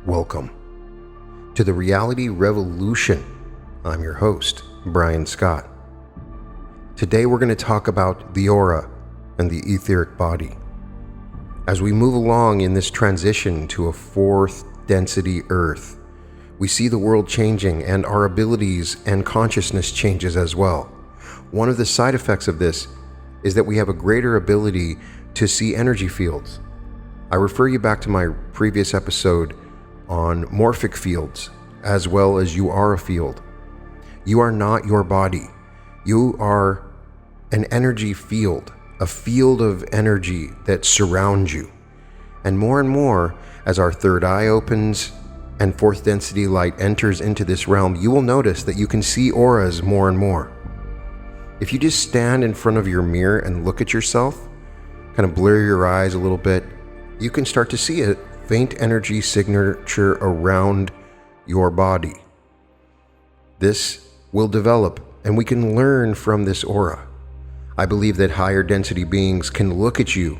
welcome to the Reality Revolution. I'm your host, Brian Scott. Today we're going to talk about the aura and the etheric body. As we move along in this transition to a fourth density Earth, we see the world changing and our abilities and consciousness changes as well. One of the side effects of this is that we have a greater ability to see energy fields. I refer you back to my previous episode on morphic fields, as well as you are a field. You are not your body. You are an energy field, a field of energy that surrounds you. And more, as our third eye opens and fourth density light enters into this realm, you will notice that you can see auras more and more. If you just stand in front of your mirror and look at yourself, kind of blur your eyes a little bit, you can start to see a faint energy signature around your body. This will develop, and we can learn from this aura. I believe that higher density beings can look at you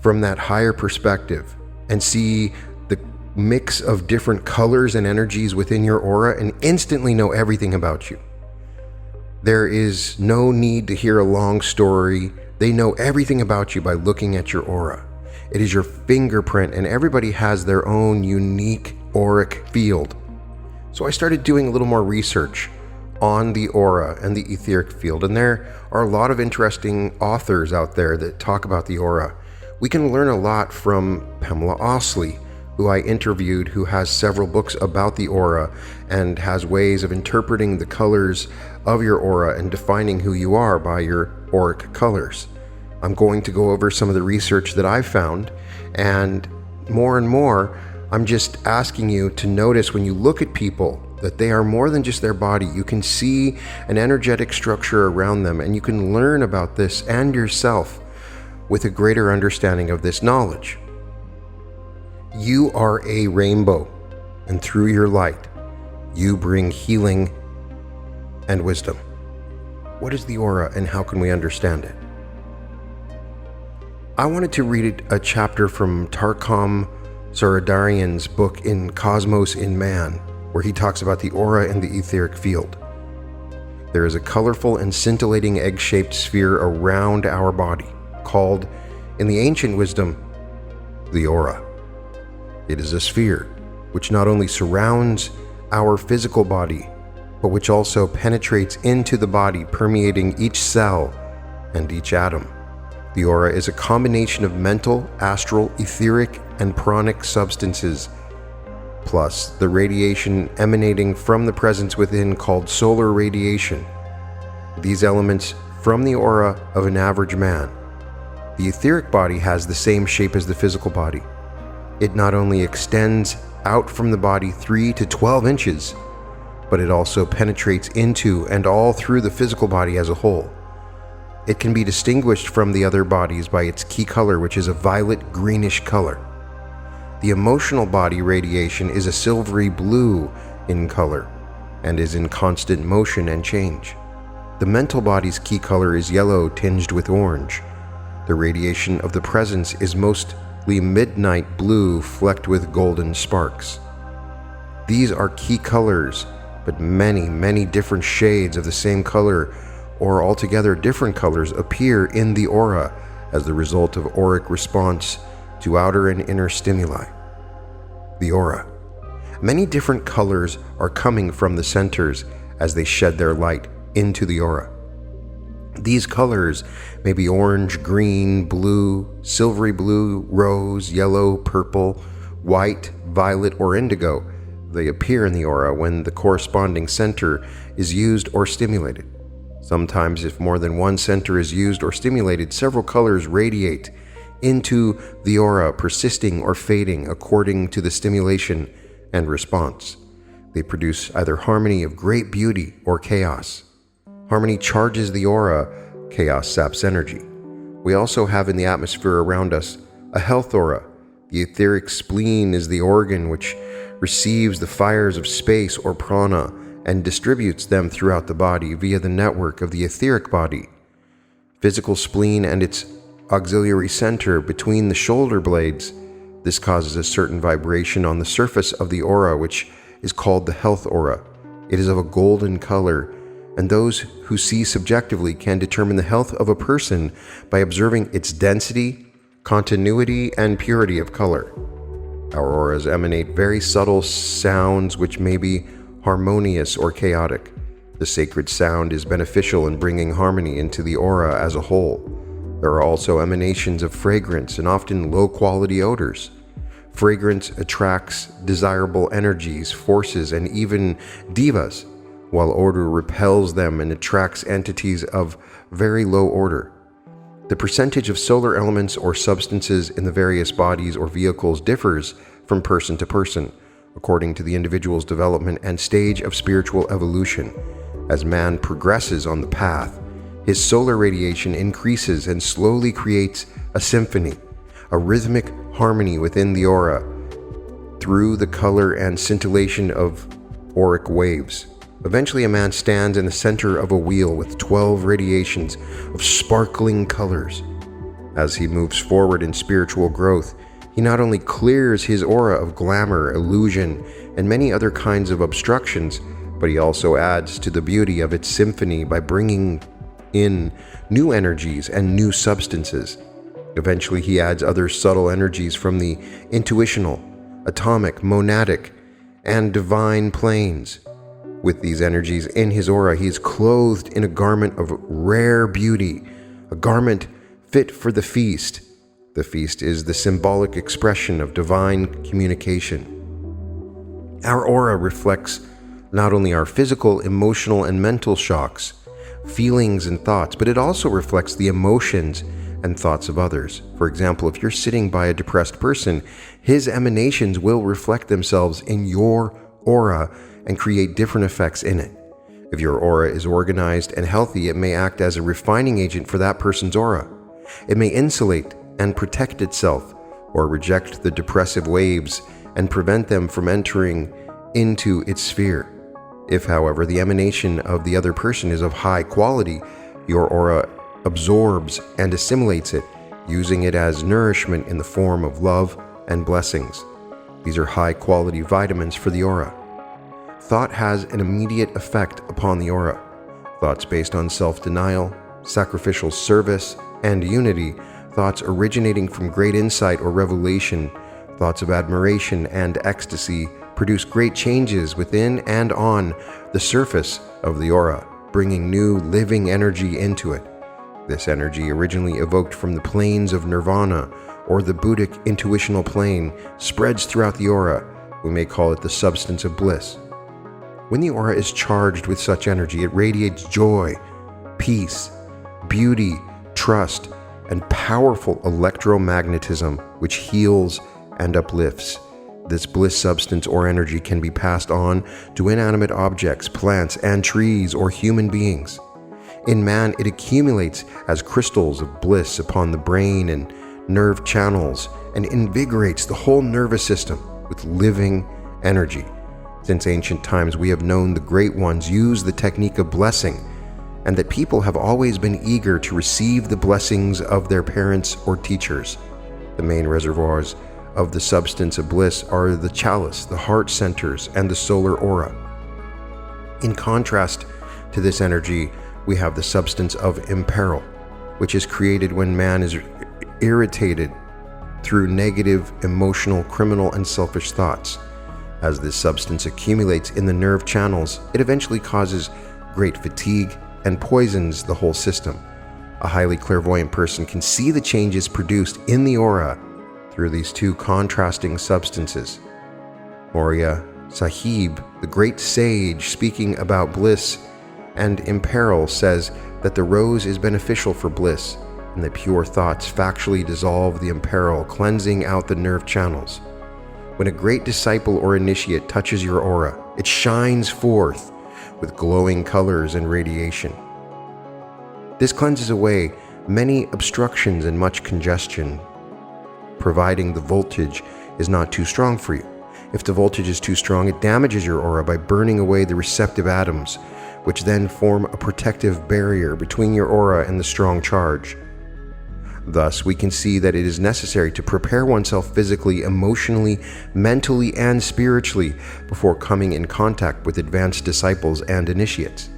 from that higher perspective and see the mix of different colors and energies within your aura and instantly know everything about you. There is no need to hear a long story. They know everything about you by looking at your aura. It is your fingerprint, and everybody has their own unique auric field. So I started doing a little more research on the aura and the etheric field, and there are a lot of interesting authors out there that talk about the aura. We can learn a lot from Pamela Osley, who I interviewed, who has several books about the aura and has ways of interpreting the colors of your aura and defining who you are by your auric colors. I'm going to go over some of the research that I've found, and more, I'm just asking you to notice when you look at people that they are more than just their body. You can see an energetic structure around them, and you can learn about this and yourself with a greater understanding of this knowledge. You are a rainbow, and through your light, you bring healing and wisdom. What is the aura, and how can we understand it? I wanted to read a chapter from Tarkam Saradarian's book in Cosmos in Man, where he talks about the aura and the etheric field. There is a colorful and scintillating egg-shaped sphere around our body, called, in the ancient wisdom, the aura. It is a sphere which not only surrounds our physical body, but which also penetrates into the body, permeating each cell and each atom. The aura is a combination of mental, astral, etheric, and pranic substances, plus the radiation emanating from the presence within called solar radiation. These elements from the aura of an average man. The etheric body has the same shape as the physical body. It not only extends out from the body 3 to 12 inches, but it also penetrates into and all through the physical body as a whole. It can be distinguished from the other bodies by its key color, which is a violet greenish color. The emotional body radiation is a silvery blue in color and is in constant motion and change. The mental body's key color is yellow tinged with orange. The radiation of the presence is mostly midnight blue flecked with golden sparks. These are key colors, but many different shades of the same color or altogether different colors appear in the aura as the result of auric response to outer and inner stimuli. The aura. Many different colors are coming from the centers as they shed their light into the aura. These colors may be orange, green, blue, silvery blue, rose, yellow, purple, white, violet, or indigo. They appear in the aura when the corresponding center is used or stimulated. Sometimes, if more than one center is used or stimulated, several colors radiate into the aura, persisting or fading according to the stimulation and response. They produce either harmony of great beauty or chaos. Harmony charges the aura, chaos saps energy. We also have in the atmosphere around us a health aura. The etheric spleen is the organ which receives the fires of space or prana and distributes them throughout the body via the network of the etheric body. Physical spleen and its auxiliary center between the shoulder blades This causes a certain vibration on the surface of the aura, which is called the health aura. It is of a golden color, and those who see subjectively can determine the health of a person by observing its density, continuity, and purity of color. Our auras emanate very subtle sounds which may be harmonious or chaotic. The sacred sound is beneficial in bringing harmony into the aura as a whole. There are also emanations of fragrance and often low-quality odors. Fragrance attracts desirable energies, forces, and even devas, while odor repels them and attracts entities of very low order. The percentage of solar elements or substances in the various bodies or vehicles differs from person to person, according to the individual's development and stage of spiritual evolution. As man progresses on the path, his solar radiation increases and slowly creates a symphony, a rhythmic harmony within the aura through the color and scintillation of auric waves. Eventually, a man stands in the center of a wheel with 12 radiations of sparkling colors. As he moves forward in spiritual growth, he not only clears his aura of glamour, illusion, and many other kinds of obstructions, but he also adds to the beauty of its symphony by bringing in new energies and new substances. Eventually, he adds other subtle energies from the intuitional, atomic, monadic, and divine planes. With these energies in his aura, he is clothed in a garment of rare beauty, a garment fit for the feast. The feast is the symbolic expression of divine communication. Our aura reflects not only our physical, emotional, and mental shocks, feelings, and thoughts, but it also reflects the emotions and thoughts of others. For example, if you're sitting by a depressed person, his emanations will reflect themselves in your aura and create different effects in it. If your aura is organized and healthy, it may act as a refining agent for that person's aura. It may insulate and protect itself, or reject the depressive waves and prevent them from entering into its sphere. If, however, the emanation of the other person is of high quality, your aura absorbs and assimilates it, using it as nourishment in the form of love and blessings. These are high-quality vitamins for the aura. Thought has an immediate effect upon the aura. Thoughts based on self-denial, sacrificial service, and unity, thoughts originating from great insight or revelation, thoughts of admiration and ecstasy, produce great changes within and on the surface of the aura, bringing new living energy into it. This energy, originally evoked from the planes of nirvana or the Buddhic intuitional plane, spreads throughout the aura. We may call it the substance of bliss. When the aura is charged with such energy, it radiates joy, peace, beauty, trust, and powerful electromagnetism, which heals and uplifts. This bliss substance or energy can be passed on to inanimate objects, plants, and trees, or human beings. In man, it accumulates as crystals of bliss upon the brain and nerve channels and invigorates the whole nervous system with living energy. Since ancient times, we have known the great ones use the technique of blessing, and that people have always been eager to receive the blessings of their parents or teachers. The main reservoirs of the substance of bliss are the chalice, the heart centers, and the solar aura. In contrast to this energy, we have the substance of imperil, which is created when man is irritated through negative, emotional, criminal, and selfish thoughts. As this substance accumulates in the nerve channels, it eventually causes great fatigue and poisons the whole system. A highly clairvoyant person can see the changes produced in the aura through these two contrasting substances. Maurya Sahib, the great sage, speaking about bliss and imperil, says that the rose is beneficial for bliss, and that pure thoughts factually dissolve the imperil, cleansing out the nerve channels. When a great disciple or initiate touches your aura, it shines forth with glowing colors and radiation. This cleanses away many obstructions and much congestion, providing the voltage is not too strong for you. If the voltage is too strong, it damages your aura by burning away the receptive atoms, which then form a protective barrier between your aura and the strong charge. Thus, we can see that it is necessary to prepare oneself physically, emotionally, mentally, and spiritually before coming in contact with advanced disciples and initiates.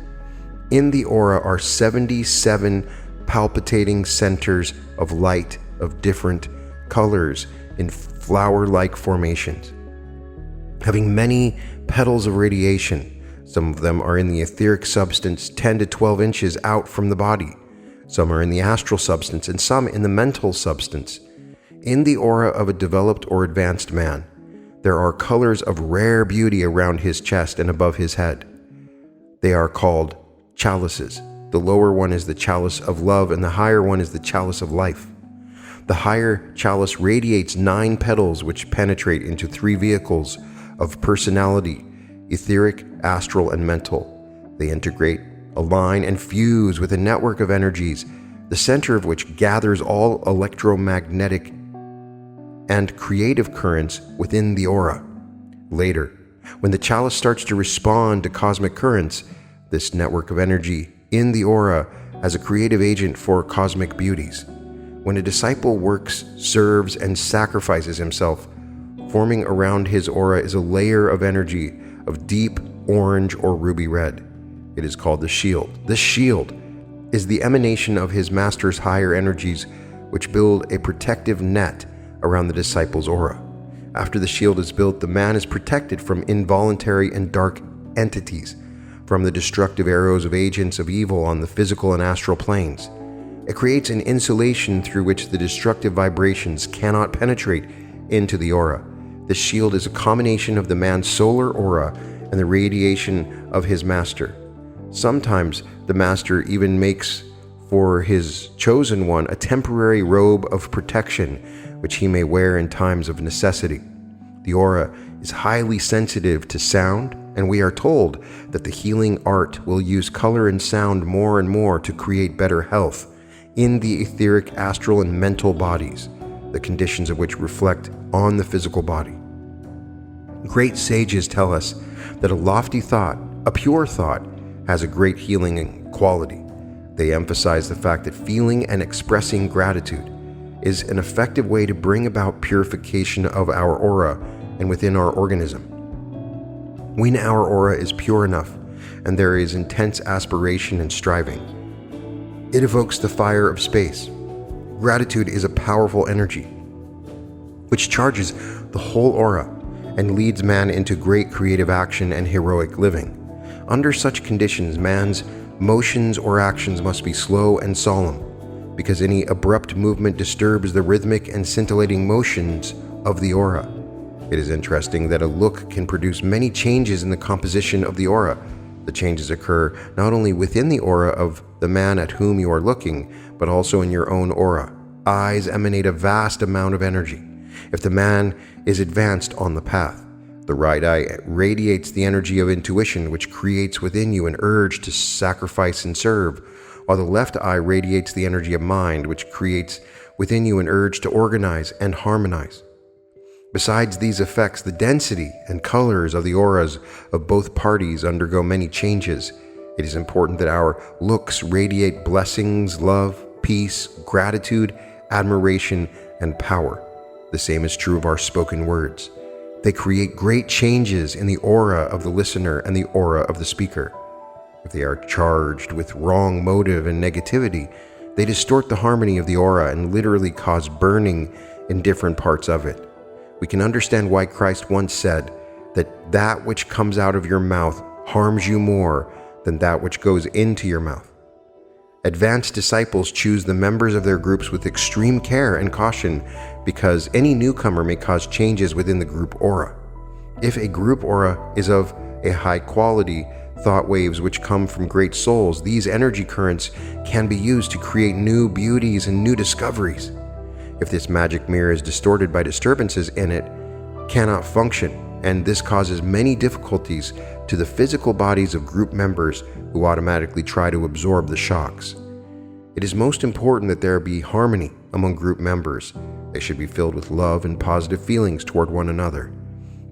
In the aura are 77 palpitating centers of light of different colors in flower-like formations, having many petals of radiation. Some of them are in the etheric substance 10 to 12 inches out from the body. Some are in the astral substance, and some in the mental substance. In the aura of a developed or advanced man, there are colors of rare beauty around his chest and above his head. They are called chalices. The lower one is the chalice of love, and the higher one is the chalice of life. The higher chalice radiates 9 petals which penetrate into 3 vehicles of personality: etheric, astral, and mental. They integrate, align, and fuse with a network of energies, the center of which gathers all electromagnetic and creative currents within the aura. Later, when the chalice starts to respond to cosmic currents, this network of energy in the aura as a creative agent for cosmic beauties. When a disciple works, serves, and sacrifices himself, forming around his aura is a layer of energy of deep orange or ruby red. It is called the shield. This shield is the emanation of his master's higher energies, which build a protective net around the disciple's aura. After the shield is built, the man is protected from involuntary and dark entities, from the destructive arrows of agents of evil on the physical and astral planes. It creates an insulation through which the destructive vibrations cannot penetrate into the aura. The shield is a combination of the man's solar aura and the radiation of his master. Sometimes the master even makes for his chosen one a temporary robe of protection, which he may wear in times of necessity. The aura is highly sensitive to sound, and we are told that the healing art will use color and sound more and more to create better health in the etheric, astral, and mental bodies, the conditions of which reflect on the physical body. Great sages tell us that a lofty thought, a pure thought, has a great healing quality. They emphasize the fact that feeling and expressing gratitude is an effective way to bring about purification of our aura and within our organism. When our aura is pure enough and there is intense aspiration and striving, it evokes the fire of space. Gratitude is a powerful energy which charges the whole aura and leads man into great creative action and heroic living. Under such conditions, man's motions or actions must be slow and solemn, because any abrupt movement disturbs the rhythmic and scintillating motions of the aura. It is interesting that a look can produce many changes in the composition of the aura. The changes occur not only within the aura of the man at whom you are looking, but also in your own aura. Eyes emanate a vast amount of energy. If the man is advanced on the path, the right eye radiates the energy of intuition, which creates within you an urge to sacrifice and serve, while the left eye radiates the energy of mind, which creates within you an urge to organize and harmonize. Besides these effects, the density and colors of the auras of both parties undergo many changes. It is important that our looks radiate blessings, love, peace, gratitude, admiration, and power. The same is true of our spoken words. They create great changes in the aura of the listener and the aura of the speaker. If they are charged with wrong motive and negativity, they distort the harmony of the aura and literally cause burning in different parts of it. We can understand why Christ once said that which comes out of your mouth harms you more than that which goes into your mouth. Advanced disciples choose the members of their groups with extreme care and caution, because any newcomer may cause changes within the group aura. If a group aura is of a high quality, thought waves which come from great souls, these energy currents can be used to create new beauties and new discoveries. If this magic mirror is distorted by disturbances in it, cannot function, and this causes many difficulties to the physical bodies of group members who automatically try to absorb the shocks. It is most important that there be harmony among group members. They should be filled with love and positive feelings toward one another.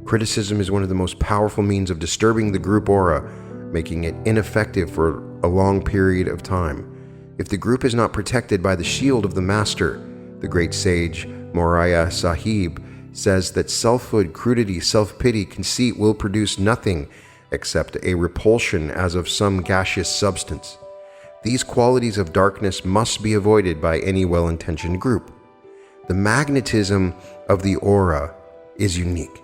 Criticism is one of the most powerful means of disturbing the group aura, making it ineffective for a long period of time. If the group is not protected by the shield of the Master, the great sage Moraya Sahib says that selfhood, crudity, self-pity, conceit will produce nothing except a repulsion as of some gaseous substance. These qualities of darkness must be avoided by any well-intentioned group. The magnetism of the aura is unique.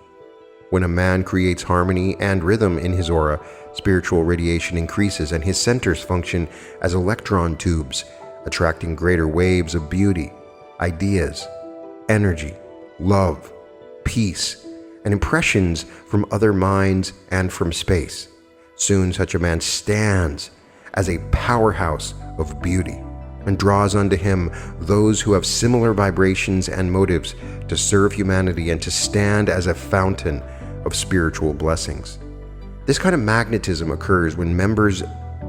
When a man creates harmony and rhythm in his aura, spiritual radiation increases and his centers function as electron tubes, attracting greater waves of beauty, ideas, energy, love, peace, and impressions from other minds and from space. Soon such a man stands as a powerhouse of beauty and draws unto him those who have similar vibrations and motives to serve humanity and to stand as a fountain of spiritual blessings. This kind of magnetism occurs when members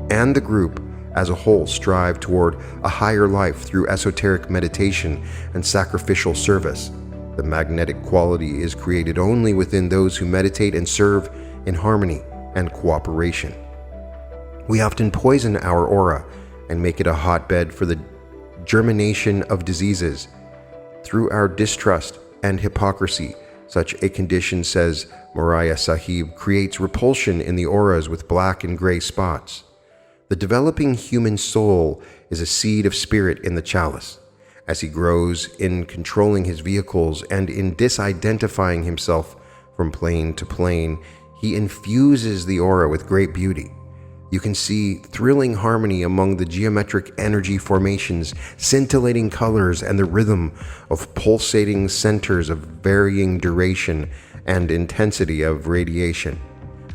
and the group as a whole strive toward a higher life through esoteric meditation and sacrificial service. The magnetic quality is created only within those who meditate and serve in harmony and cooperation. We often poison our aura and make it a hotbed for the germination of diseases. Through our distrust and hypocrisy, such a condition, says Moraya Sahib, creates repulsion in the auras with black and gray spots. The developing human soul is a seed of spirit in the chalice. As he grows in controlling his vehicles and in disidentifying himself from plane to plane, he infuses the aura with great beauty. You can see thrilling harmony among the geometric energy formations, scintillating colors, and the rhythm of pulsating centers of varying duration and intensity of radiation.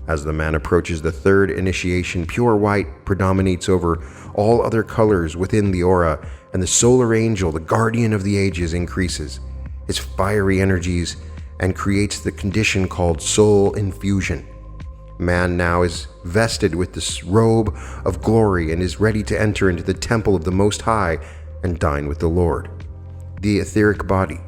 As the man approaches the third initiation, pure white predominates over all other colors within the aura, and the solar angel, the guardian of the ages, increases his fiery energies and creates the condition called soul infusion. Man now is vested with this robe of glory and is ready to enter into the temple of the Most High and dine with the Lord. The etheric body.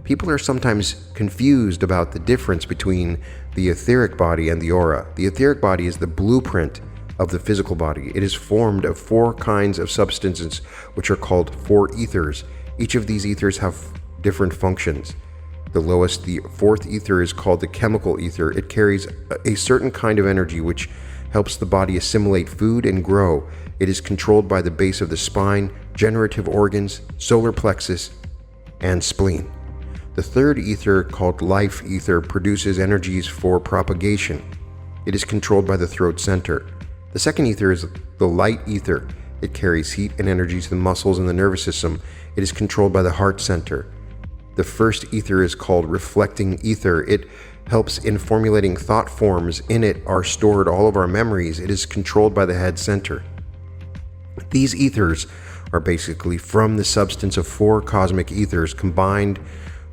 People are sometimes confused about the difference between the etheric body and the aura. The etheric body is the blueprint of the physical body. It is formed of 4 kinds of substances, which are called 4 ethers. Each of these ethers have different functions. The lowest, the 4th ether, is called the chemical ether. It carries a certain kind of energy which helps the body assimilate food and grow. It is controlled by the base of the spine, generative organs, solar plexus, and spleen. The 3rd ether, called life ether, produces energies for propagation. It is controlled by the throat center. The 2nd ether is the light ether. It carries heat and energy to the muscles and the nervous system. It is controlled by the heart center. The 1st ether is called reflecting ether. It helps in formulating thought forms. In it are stored all of our memories. It is controlled by the head center. These ethers are basically from the substance of 4 cosmic ethers combined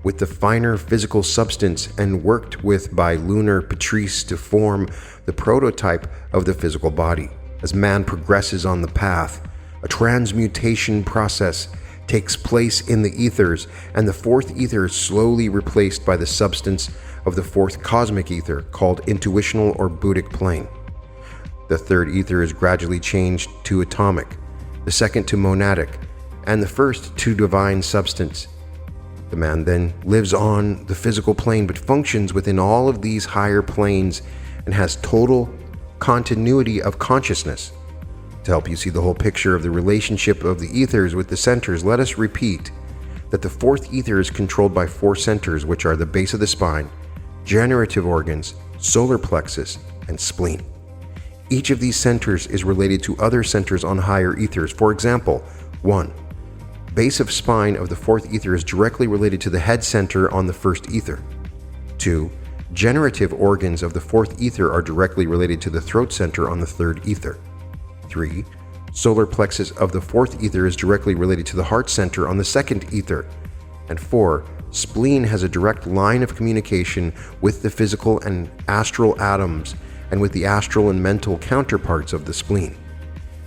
with the finer physical substance and worked with by lunar Patrice to form the prototype of the physical body. As man progresses on the path, a transmutation process takes place in the ethers, and the 4th ether is slowly replaced by the substance of the 4th cosmic ether, called intuitional or Buddhic plane. The 3rd ether is gradually changed to atomic, the 2nd to monadic, and the 1st to divine substance. The man then lives on the physical plane but functions within all of these higher planes and has total continuity of consciousness. To help you see the whole picture of the relationship of the ethers with the centers, let us repeat that the 4th ether is controlled by 4 centers, which are the base of the spine, generative organs, solar plexus, and spleen. Each of these centers is related to other centers on higher ethers. For example, 1. Base of spine of the 4th ether is directly related to the head center on the 1st ether. 2. Generative organs of the 4th ether are directly related to the throat center on the 3rd ether. 3. Solar plexus of the 4th ether is directly related to the heart center on the 2nd ether. And 4. Spleen has a direct line of communication with the physical and astral atoms and with the astral and mental counterparts of the spleen.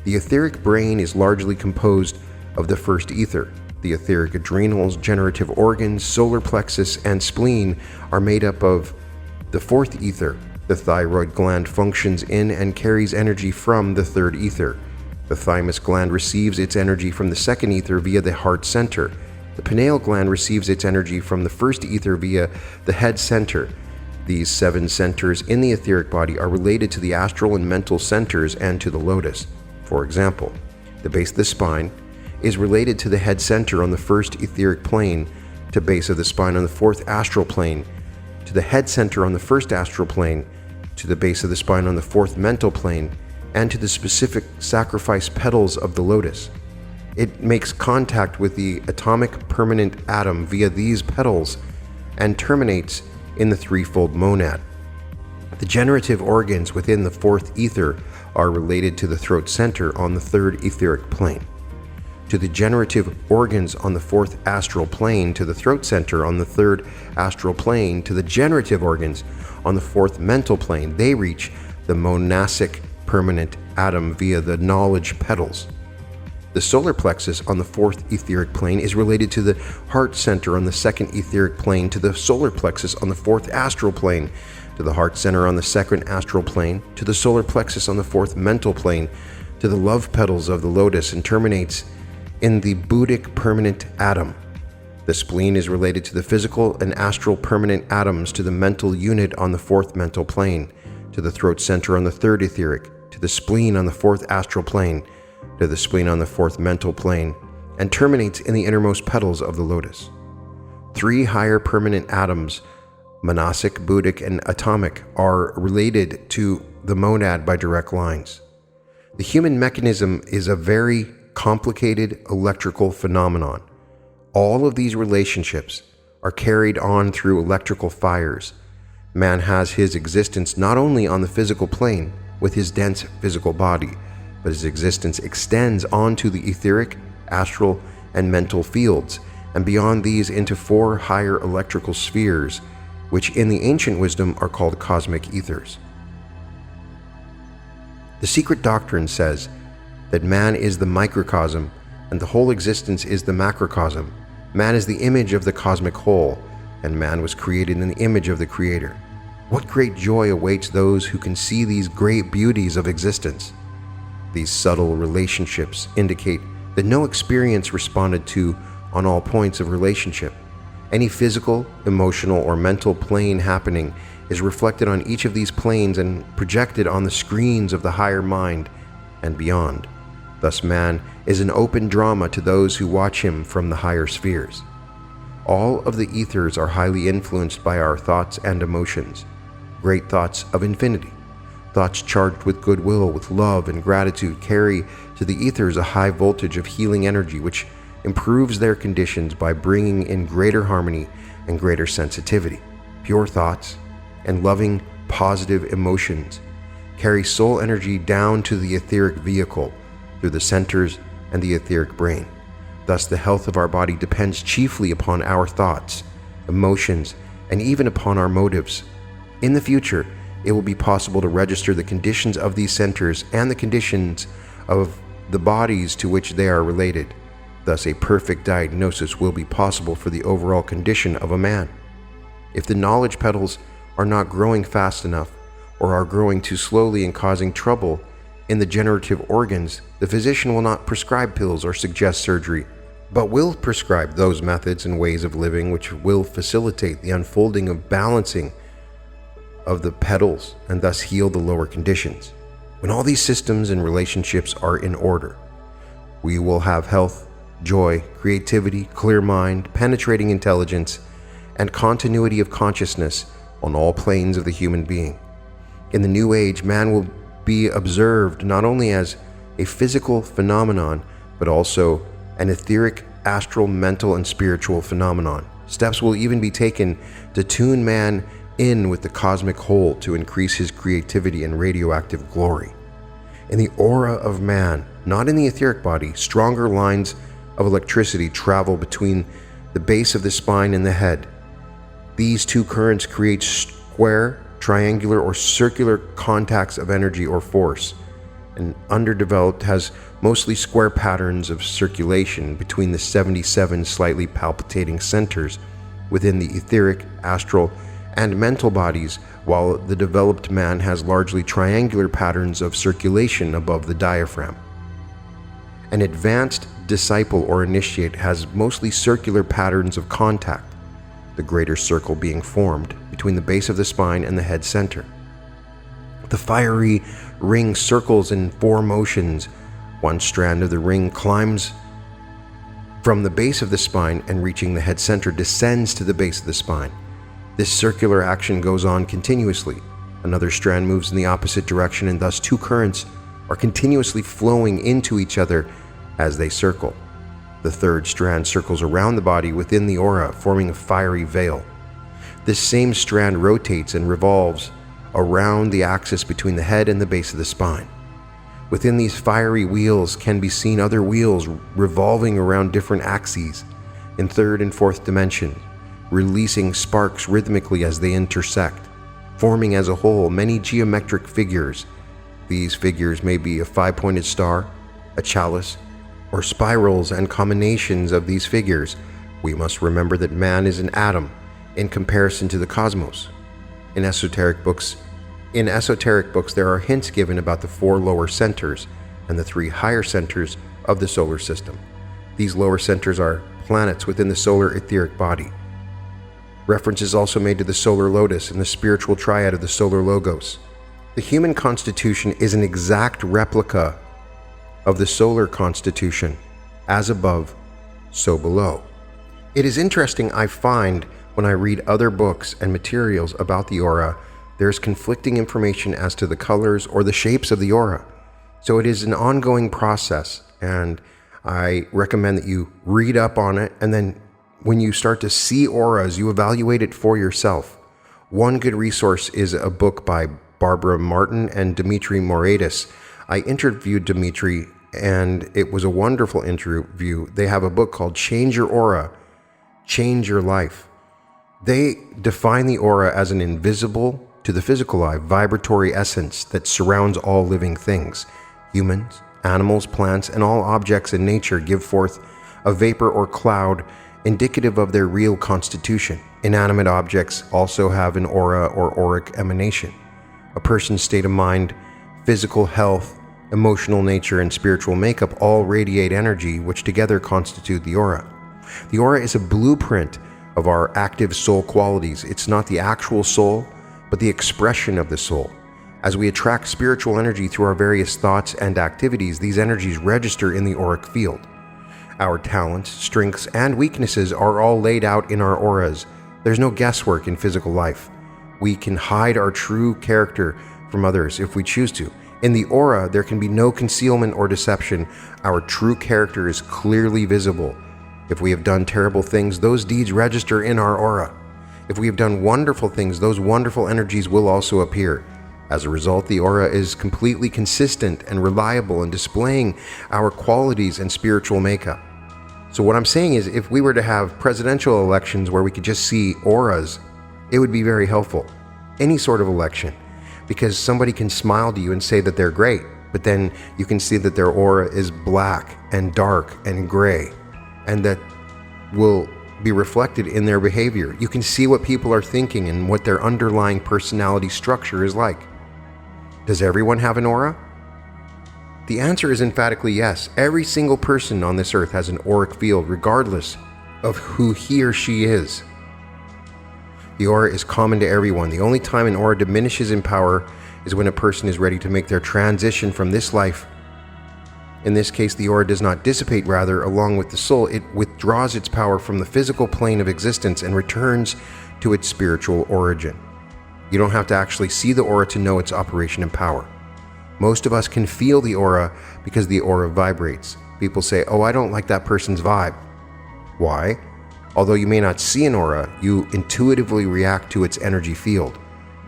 The etheric brain is largely composed of the 1st ether. The etheric adrenals, generative organs, solar plexus, and spleen are made up of the 4th ether. The thyroid gland functions in and carries energy from the 3rd ether. The thymus gland receives its energy from the second ether via the heart center. The pineal gland receives its energy from the first ether via the head center. These 7 centers in the etheric body are related to the astral and mental centers and to the lotus. For example, the base of the spine is related to the head center on the first etheric plane, to base of the spine on the 4th astral plane, to the head center on the 1st astral plane, to the base of the spine on the 4th mental plane, and to the specific sacrifice petals of the lotus. It makes contact with the atomic permanent atom via these petals and terminates in the threefold monad. The generative organs within the 4th ether are related to the throat center on the 3rd etheric plane, to the generative organs on the 4th astral plane, to the throat center on the 3rd astral plane, to the generative organs on the 4th mental plane. They reach the monasic permanent atom via the knowledge petals. The solar plexus on the 4th etheric plane is related to the heart center on the 2nd etheric plane, to the solar plexus on the 4th astral plane, to the heart center on the 2nd astral plane, to the solar plexus on the 4th mental plane, to the love petals of the lotus, and terminates in the Buddhic permanent atom. The spleen is related to the physical and astral permanent atoms, to the mental unit on the 4th mental plane, to the throat center on the 3rd etheric, to the spleen on the 4th astral plane, to the spleen on the 4th mental plane, and terminates in the innermost petals of the lotus. 3 higher permanent atoms, monasic, Buddhic, and atomic, are related to the monad by direct lines. The human mechanism is a very complicated electrical phenomenon. All of these relationships are carried on through electrical fires. Man has his existence not only on the physical plane with his dense physical body, but his existence extends onto the etheric, astral, and mental fields, and beyond these into 4 higher electrical spheres, which in the ancient wisdom are called cosmic ethers. The secret doctrine says that man is the microcosm and the whole existence is the macrocosm. Man is the image of the cosmic whole, and man was created in the image of the Creator. What great joy awaits those who can see these great beauties of existence. These subtle relationships indicate that no experience responded to on all points of relationship. Any physical, emotional, or mental plane happening is reflected on each of these planes and projected on the screens of the higher mind and beyond. Thus man is an open drama to those who watch him from the higher spheres. All of the ethers are highly influenced by our thoughts and emotions. Great thoughts of infinity, thoughts charged with goodwill, with love and gratitude, carry to the ethers a high voltage of healing energy which improves their conditions by bringing in greater harmony and greater sensitivity. Pure thoughts and loving, positive emotions carry soul energy down to the etheric vehicle through the centers and the etheric brain. Thus, the health of our body depends chiefly upon our thoughts, emotions, and even upon our motives. In the future, it will be possible to register the conditions of these centers and the conditions of the bodies to which they are related. Thus, a perfect diagnosis will be possible for the overall condition of a man. If the knowledge petals are not growing fast enough, or are growing too slowly and causing trouble in the generative organs, the physician will not prescribe pills or suggest surgery, but will prescribe those methods and ways of living which will facilitate the unfolding of balancing of the petals and thus heal the lower conditions. When all these systems and relationships are in order, we will have health, joy, creativity, clear mind, penetrating intelligence, and continuity of consciousness on all planes of the human being. In the new age, man will be observed not only as a physical phenomenon, but also an etheric, astral, mental, and spiritual phenomenon. Steps will even be taken to tune man in with the cosmic whole to increase his creativity and radioactive glory. In the aura of man, not in the etheric body, stronger lines of electricity travel between the base of the spine and the head. These two currents create square, triangular, or circular contacts of energy or force. An underdeveloped has mostly square patterns of circulation between the 77 slightly palpitating centers within the etheric, astral, and mental bodies, while the developed man has largely triangular patterns of circulation above the diaphragm. An advanced disciple or initiate has mostly circular patterns of contact, the greater circle being formed between the base of the spine and the head center. The fiery ring circles in 4 motions. One strand of the ring climbs from the base of the spine and, reaching the head center, descends to the base of the spine. This circular action goes on continuously. Another strand moves in the opposite direction, and thus 2 currents are continuously flowing into each other as they circle. The third strand circles around the body within the aura, forming a fiery veil. This same strand rotates and revolves around the axis between the head and the base of the spine. Within these fiery wheels can be seen other wheels revolving around different axes in 3rd and 4th dimensions, releasing sparks rhythmically as they intersect, forming as a whole many geometric figures. These figures may be a 5-pointed star, a chalice, or spirals, and combinations of these figures. We must remember that man is an atom in comparison to the cosmos. In esoteric books, there are hints given about the 4 lower centers and the 3 higher centers of the solar system. These lower centers are planets within the solar etheric body. Reference is also made to the solar lotus and the spiritual triad of the solar logos. The human constitution is an exact replica of the solar constitution, as above, so below. It is interesting, I find, when I read other books and materials about the aura, there's conflicting information as to the colors or the shapes of the aura. So it is an ongoing process, and I recommend that you read up on it, and then when you start to see auras, you evaluate it for yourself. One good resource is a book by Barbara Martin and Dimitri Moreidis. I interviewed Dimitri, and it was a wonderful interview. They have a book called Change Your Aura, Change Your Life. They define the aura as an invisible to the physical eye vibratory essence that surrounds all living things. Humans, animals, plants, and all objects in nature give forth a vapor or cloud indicative of their real constitution. Inanimate objects also have an aura or auric emanation. A person's state of mind, physical health, emotional nature, and spiritual makeup all radiate energy, which together constitute the aura. The aura is a blueprint of our active soul qualities. It's not the actual soul, but the expression of the soul. As we attract spiritual energy through our various thoughts and activities, these energies register in the auric field. Our talents, strengths, and weaknesses are all laid out in our auras. There's no guesswork in physical life. We can hide our true character from others if we choose to. In the aura, there can be no concealment or deception. Our true character is clearly visible. If we have done terrible things, those deeds register in our aura. If we have done wonderful things, those wonderful energies will also appear. As a result, the aura is completely consistent and reliable in displaying our qualities and spiritual makeup. So what I'm saying is, if we were to have presidential elections where we could just see auras, it would be very helpful. Any sort of election, because somebody can smile to you and say that they're great, but then you can see that their aura is black and dark and gray, and that will be reflected in their behavior. You can see what people are thinking and what their underlying personality structure is like. Does everyone have an aura? The answer is emphatically yes. Every single person on this earth has an auric field, regardless of who he or she is. The aura is common to everyone. The only time an aura diminishes in power is when a person is ready to make their transition from this life. In this case, the aura does not dissipate, rather, along with the soul, it withdraws its power from the physical plane of existence and returns to its spiritual origin. You don't have to actually see the aura to know its operation and power. Most of us can feel the aura because the aura vibrates. People say, "Oh, I don't like that person's vibe." Why? Although you may not see an aura, you intuitively react to its energy field.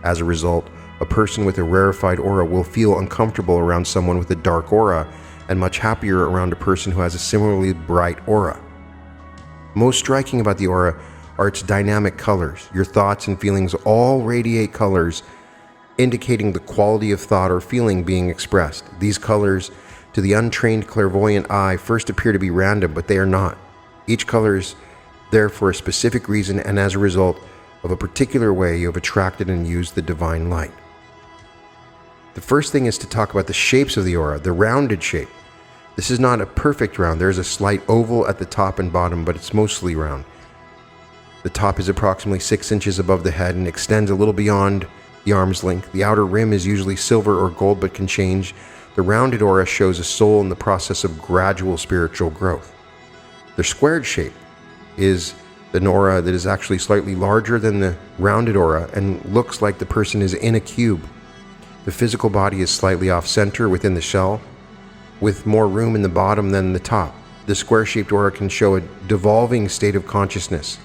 As a result, a person with a rarefied aura will feel uncomfortable around someone with a dark aura, and much happier around a person who has a similarly bright aura. Most striking about the aura are its dynamic colors. Your thoughts and feelings all radiate colors, indicating the quality of thought or feeling being expressed. These colors, to the untrained clairvoyant eye, first appear to be random, but they are not. Each color is there for a specific reason, and as a result of a particular way you have attracted and used the divine light. The first thing is to talk about the shapes of the aura, the rounded shape. This is not a perfect round. There is a slight oval at the top and bottom, but it's mostly round. The top is approximately 6 inches above the head and extends a little beyond the arm's length. The outer rim is usually silver or gold, but can change. The rounded aura shows a soul in the process of gradual spiritual growth. The squared shape is an aura that is actually slightly larger than the rounded aura and looks like the person is in a cube. The physical body is slightly off-center within the shell, with more room in the bottom than the top. The square-shaped aura can show a devolving state of consciousness.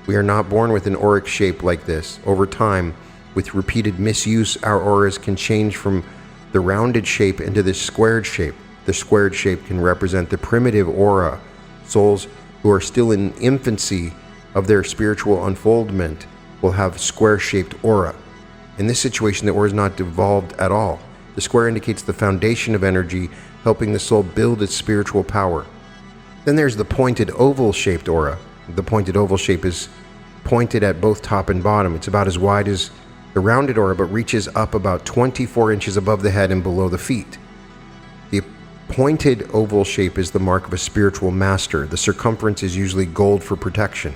We are not born with an auric shape like this. Over time, with repeated misuse, our auras can change from the rounded shape into this squared shape. The squared shape can represent the primitive aura. Souls who are still in infancy of their spiritual unfoldment will have square-shaped aura. In this situation, the aura is not devolved at all. The square indicates the foundation of energy, helping the soul build its spiritual power. Then there's the pointed oval-shaped aura. The pointed oval shape is pointed at both top and bottom. It's about as wide as the rounded aura, but reaches up about 24 inches above the head and below the feet. The pointed oval shape is the mark of a spiritual master. The circumference is usually gold for protection.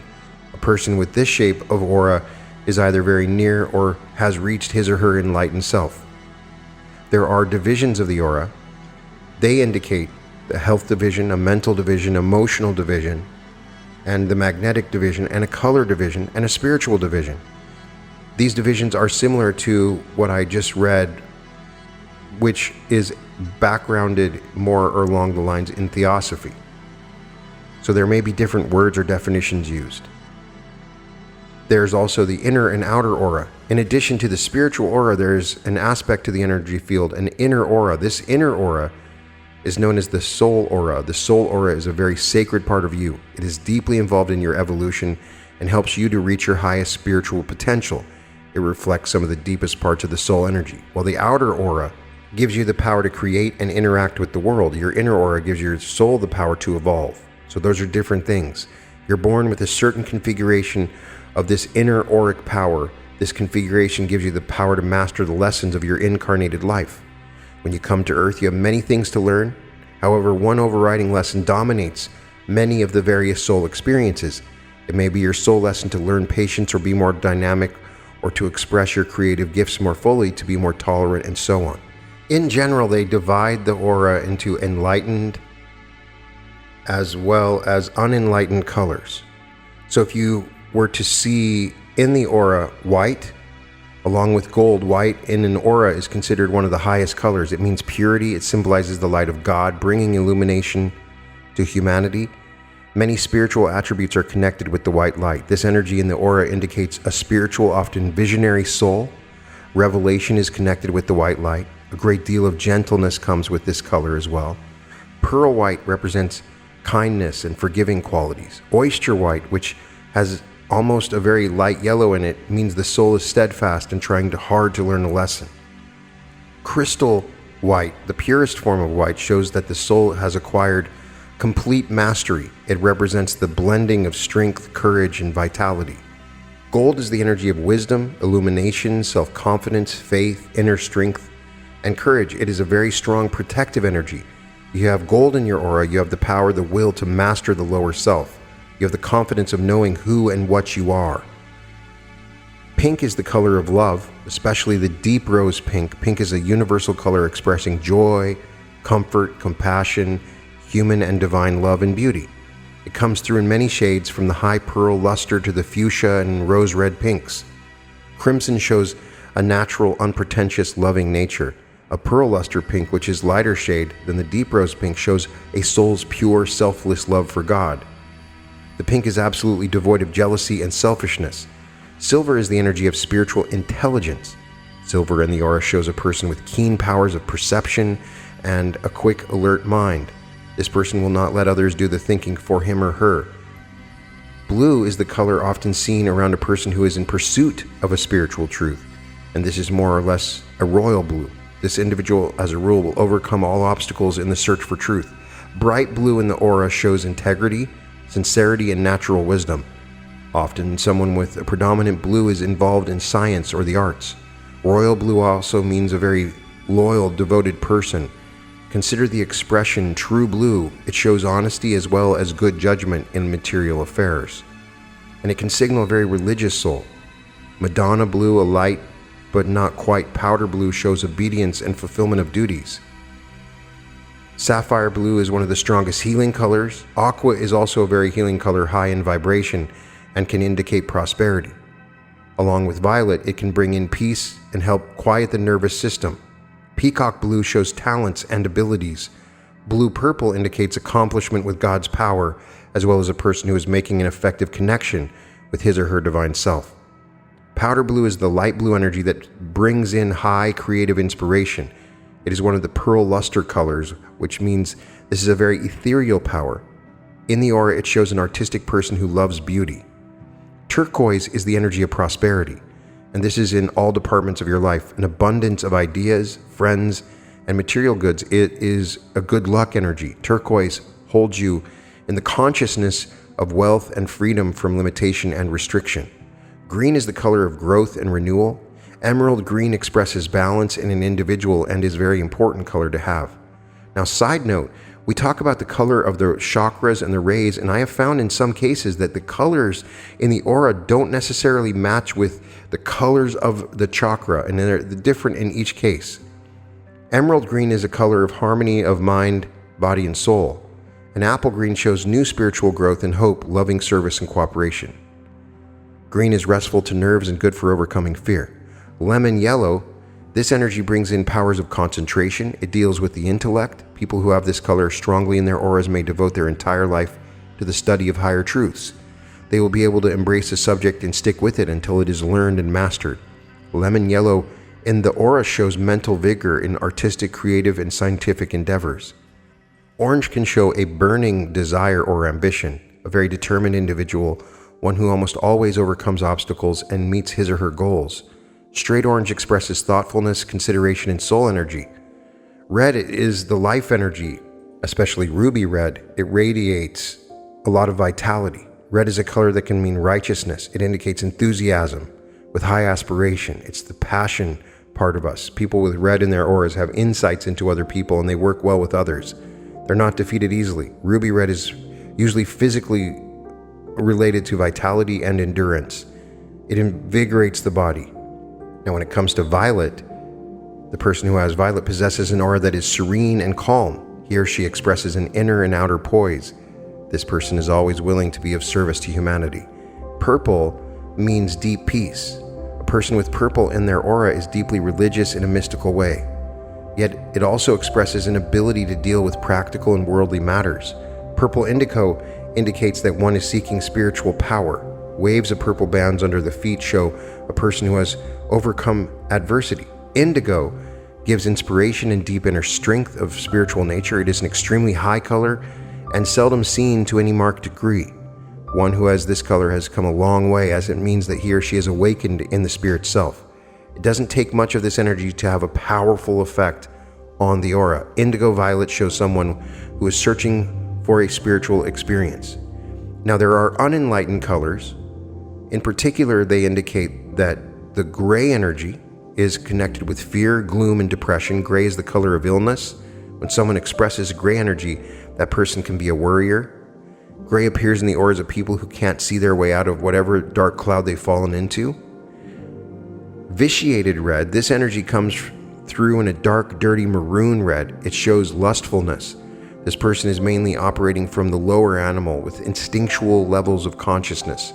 A person with this shape of aura is either very near or has reached his or her enlightened self. There are divisions of the aura. They indicate the health division, a mental division, emotional division, and the magnetic division, and a color division, and a spiritual division. These divisions are similar to what I just read, which is backgrounded more or along the lines in theosophy. So there may be different words or definitions used. There's also the inner and outer aura. In addition to the spiritual aura, there's an aspect to the energy field, an inner aura. This inner aura is known as the soul aura. The soul aura is a very sacred part of you. It is deeply involved in your evolution and helps you to reach your highest spiritual potential. It reflects some of the deepest parts of the soul energy. While the outer aura gives you the power to create and interact with the world, your inner aura gives your soul the power to evolve. So those are different things. You're born with a certain configuration of this inner auric power. This configuration gives you the power to master the lessons of your incarnated life. When you come to Earth, you have many things to learn. However, one overriding lesson dominates many of the various soul experiences. It may be your soul lesson to learn patience or be more dynamic, or to express your creative gifts more fully, to be more tolerant, and so on. In general, they divide the aura into enlightened as well as unenlightened colors. So if you were to see in the aura white, along with gold, white in an aura is considered one of the highest colors. It means purity. It symbolizes the light of God, bringing illumination to humanity. Many spiritual attributes are connected with the white light. This energy in the aura indicates a spiritual, often visionary soul. Revelation is connected with the white light. A great deal of gentleness comes with this color as well. Pearl white represents kindness and forgiving qualities. Oyster white, which has almost a very light yellow in it, means the soul is steadfast and trying hard to learn a lesson. Crystal white, the purest form of white, shows that the soul has acquired complete mastery. It represents the blending of strength, courage, and vitality. Gold is the energy of wisdom, illumination, self-confidence, faith, inner strength, and courage. It is a very strong protective energy. You have gold in your aura, you have the power, the will to master the lower self. You have the confidence of knowing who and what you are. Pink is the color of love, especially the deep rose pink. Pink is a universal color expressing joy, comfort, compassion, human and divine love and beauty. It comes through in many shades, from the high pearl luster to the fuchsia and rose red pinks. Crimson shows a natural, unpretentious, loving nature. A pearl luster pink, which is lighter shade than the deep rose pink, shows a soul's pure, selfless love for God. The pink is absolutely devoid of jealousy and selfishness. Silver is the energy of spiritual intelligence. Silver in the aura shows a person with keen powers of perception and a quick, alert mind. This person will not let others do the thinking for him or her. Blue is the color often seen around a person who is in pursuit of a spiritual truth, and this is more or less a royal blue. This individual, as a rule, will overcome all obstacles in the search for truth. Bright blue in the aura shows integrity, sincerity, and natural wisdom. Often, someone with a predominant blue is involved in science or the arts. Royal blue also means a very loyal, devoted person, Consider the expression true blue. It shows honesty as well as good judgment in material affairs. And it can signal a very religious soul. Madonna blue, a light but not quite powder blue, shows obedience and fulfillment of duties. Sapphire blue is one of the strongest healing colors. Aqua is also a very healing color, high in vibration, and can indicate prosperity. Along with violet, it can bring in peace and help quiet the nervous system. Peacock blue shows talents and abilities. Blue purple indicates accomplishment with God's power, as well as a person who is making an effective connection with his or her divine self. Powder blue is the light blue energy that brings in high creative inspiration. It is one of the pearl luster colors, which means this is a very ethereal power. In the aura, it shows an artistic person who loves beauty. Turquoise is the energy of prosperity, and this is in all departments of your life. An abundance of ideas, friends, and material goods. It is a good luck energy. Turquoise holds you in the consciousness of wealth and freedom from limitation and restriction. Green is the color of growth and renewal. Emerald green expresses balance in an individual and is a very important color to have. Now, side note, we talk about the color of the chakras and the rays, and I have found in some cases that the colors in the aura don't necessarily match with the colors of the chakra, and they're different in each case. Emerald green is a color of harmony of mind, body, and soul. And apple green shows new spiritual growth and hope, loving service, and cooperation. Green is restful to nerves and good for overcoming fear. Lemon yellow, this energy brings in powers of concentration. It deals with the intellect. People who have this color strongly in their auras may devote their entire life to the study of higher truths. They will be able to embrace a subject and stick with it until it is learned and mastered. Lemon yellow in the aura shows mental vigor in artistic, creative, and scientific endeavors. Orange can show a burning desire or ambition, a very determined individual, one who almost always overcomes obstacles and meets his or her goals. Straight orange expresses thoughtfulness, consideration, and soul energy. Red is the life energy, especially ruby red. It radiates a lot of vitality. Red is a color that can mean righteousness. It indicates enthusiasm with high aspiration. It's the passion part of us. People with red in their auras have insights into other people, and they work well with others. They're not defeated easily. Ruby red is usually physically related to vitality and endurance. It invigorates the body. Now, when it comes to violet, the person who has violet possesses an aura that is serene and calm. He or she expresses an inner and outer poise. This person is always willing to be of service to humanity. Purple means deep peace. A person with purple in their aura is deeply religious in a mystical way. Yet it also expresses an ability to deal with practical and worldly matters. Purple indigo indicates that one is seeking spiritual power. Waves of purple bands under the feet show a person who has overcome adversity. Indigo gives inspiration and deep inner strength of spiritual nature. It is an extremely high color and seldom seen to any marked degree. One who has this color has come a long way, as it means that he or she is awakened in the spirit self. It doesn't take much of this energy to have a powerful effect on the aura. Indigo violet shows someone who is searching for a spiritual experience. Now, there are unenlightened colors. In particular, they indicate that the gray energy is connected with fear, gloom, and depression. Gray is the color of illness. When someone expresses gray energy, that person can be a worrier. Gray appears in the auras of people who can't see their way out of whatever dark cloud they've fallen into. Vitiated red, this energy comes through in a dark, dirty maroon red. It shows lustfulness. This person is mainly operating from the lower animal with instinctual levels of consciousness.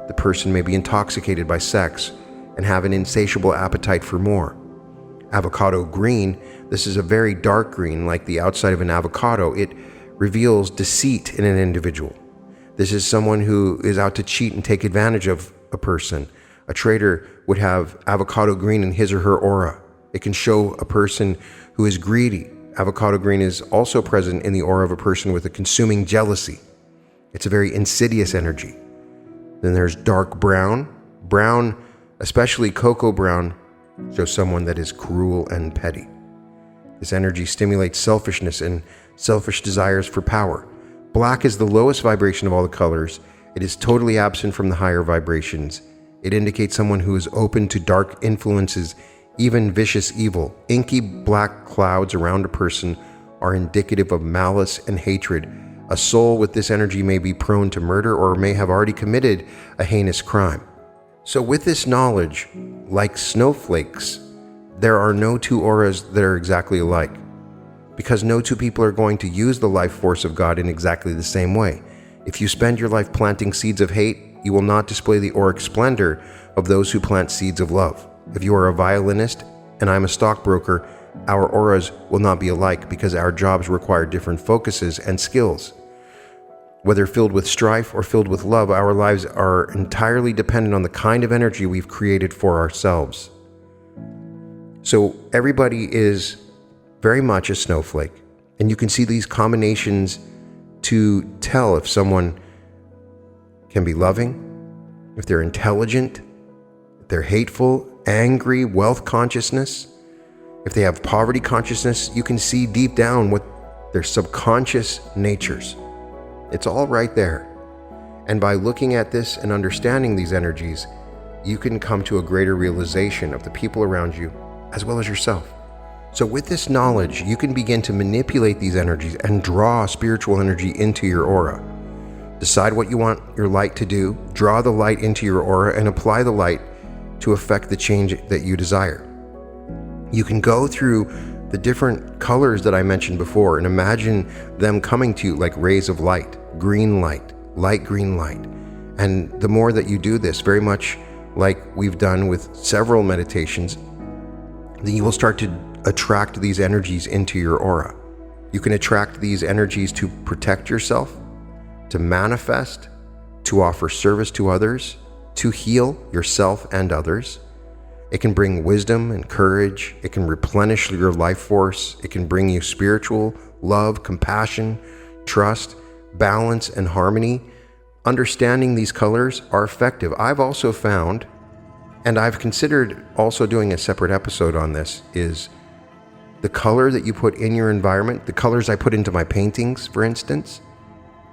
The person may be intoxicated by sex and have an insatiable appetite for more. Avocado green, this is a very dark green, like the outside of an avocado. It reveals deceit in an individual. This is someone who is out to cheat and take advantage of a person. A traitor would have avocado green in his or her aura. It can show a person who is greedy. Avocado green is also present in the aura of a person with a consuming jealousy. It's a very insidious energy. Then there's dark brown. Brown, especially cocoa brown, shows someone that is cruel and petty. This energy stimulates selfishness and selfish desires for power. Black is the lowest vibration of all the colors. It is totally absent from the higher vibrations. It indicates someone who is open to dark influences, even vicious evil. Inky black clouds around a person are indicative of malice and hatred. A soul with this energy may be prone to murder or may have already committed a heinous crime. So with this knowledge, like snowflakes, there are no two auras that are exactly alike, because no two people are going to use the life force of God in exactly the same way. If you spend your life planting seeds of hate, you will not display the auric splendor of those who plant seeds of love. If you are a violinist and I'm a stockbroker, our auras will not be alike because our jobs require different focuses and skills. Whether filled with strife or filled with love, our lives are entirely dependent on the kind of energy we've created for ourselves. So everybody is very much a snowflake, and you can see these combinations to tell if someone can be loving, if they're intelligent, if they're hateful, angry, wealth consciousness. If they have poverty consciousness, you can see deep down what their subconscious natures. It's all right there. And by looking at this and understanding these energies, you can come to a greater realization of the people around you as well as yourself. So with this knowledge, you can begin to manipulate these energies and draw spiritual energy into your aura. Decide what you want your light to do, draw the light into your aura, and apply the light to affect the change that you desire. You can go through the different colors that I mentioned before and imagine them coming to you like rays of light, green light, light green light. And the more that you do this, very much like we've done with several meditations, then you will start to attract these energies into your aura. You can attract these energies to protect yourself, to manifest, to offer service to others, to heal yourself and others. It can bring wisdom and courage. It can replenish your life force. It can bring you spiritual love, compassion, trust, balance, and harmony. Understanding these colors are effective. I've also found, and I've considered also doing a separate episode on this, is the color that you put in your environment, the colors I put into my paintings, for instance,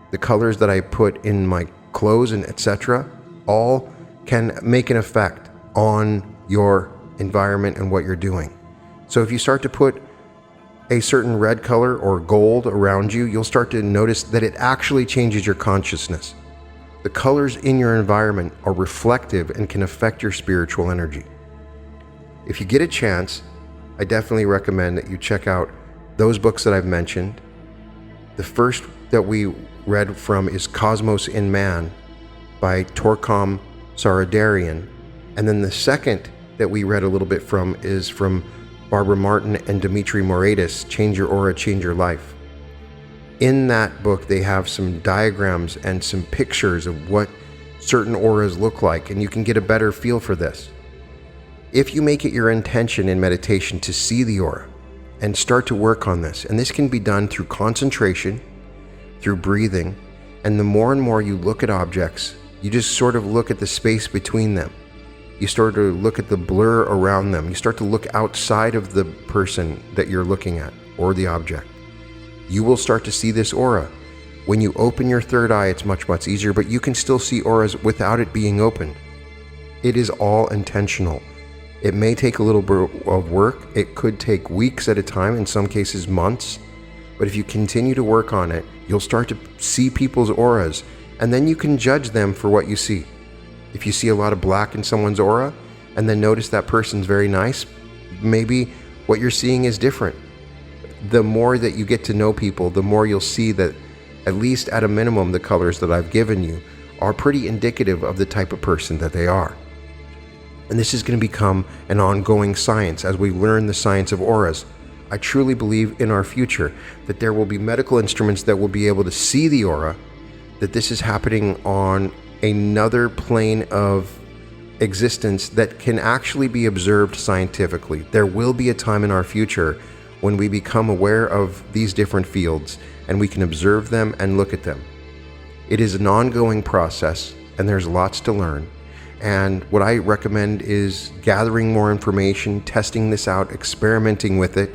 the colors that I put in my clothes and etc., all can make an effect on your environment and what you're doing. So if you start to put a certain red color or gold around you, you'll start to notice that it actually changes your consciousness. The colors in your environment are reflective and can affect your spiritual energy. If you get a chance, I definitely recommend that you check out those books that I've mentioned. The first that we read from is Cosmos in Man by Torkom Saradarian. And then the second that we read a little bit from is from Barbara Martin and Dimitri Moretis, Change Your Aura, Change Your Life. In that book, they have some diagrams and some pictures of what certain auras look like, and you can get a better feel for this. If you make it your intention in meditation to see the aura and start to work on this, and this can be done through concentration, through breathing, and the more and more you look at objects, you just sort of look at the space between them. You start to look at the blur around them. You start to look outside of the person that you're looking at or the object. You will start to see this aura. When you open your third eye, it's much, much easier, but you can still see auras without it being opened. It is all intentional. It may take a little bit of work. It could take weeks at a time, in some cases months. But if you continue to work on it, you'll start to see people's auras, and then you can judge them for what you see. If you see a lot of black in someone's aura, and then notice that person's very nice, maybe what you're seeing is different. The more that you get to know people, the more you'll see that, at least at a minimum, the colors that I've given you are pretty indicative of the type of person that they are. And this is going to become an ongoing science as we learn the science of auras. I truly believe in our future that there will be medical instruments that will be able to see the aura, that this is happening on another plane of existence that can actually be observed scientifically. There will be a time in our future when we become aware of these different fields and we can observe them and look at them. It is an ongoing process and there's lots to learn. And what I recommend is gathering more information, testing this out, experimenting with it,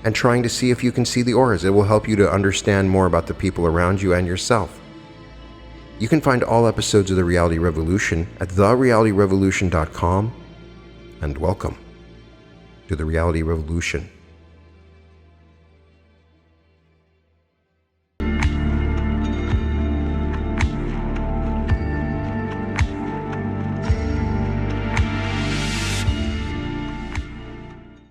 and trying to see if you can see the auras. It will help you to understand more about the people around you and yourself. You can find all episodes of The Reality Revolution at therealityrevolution.com, and welcome to The Reality Revolution.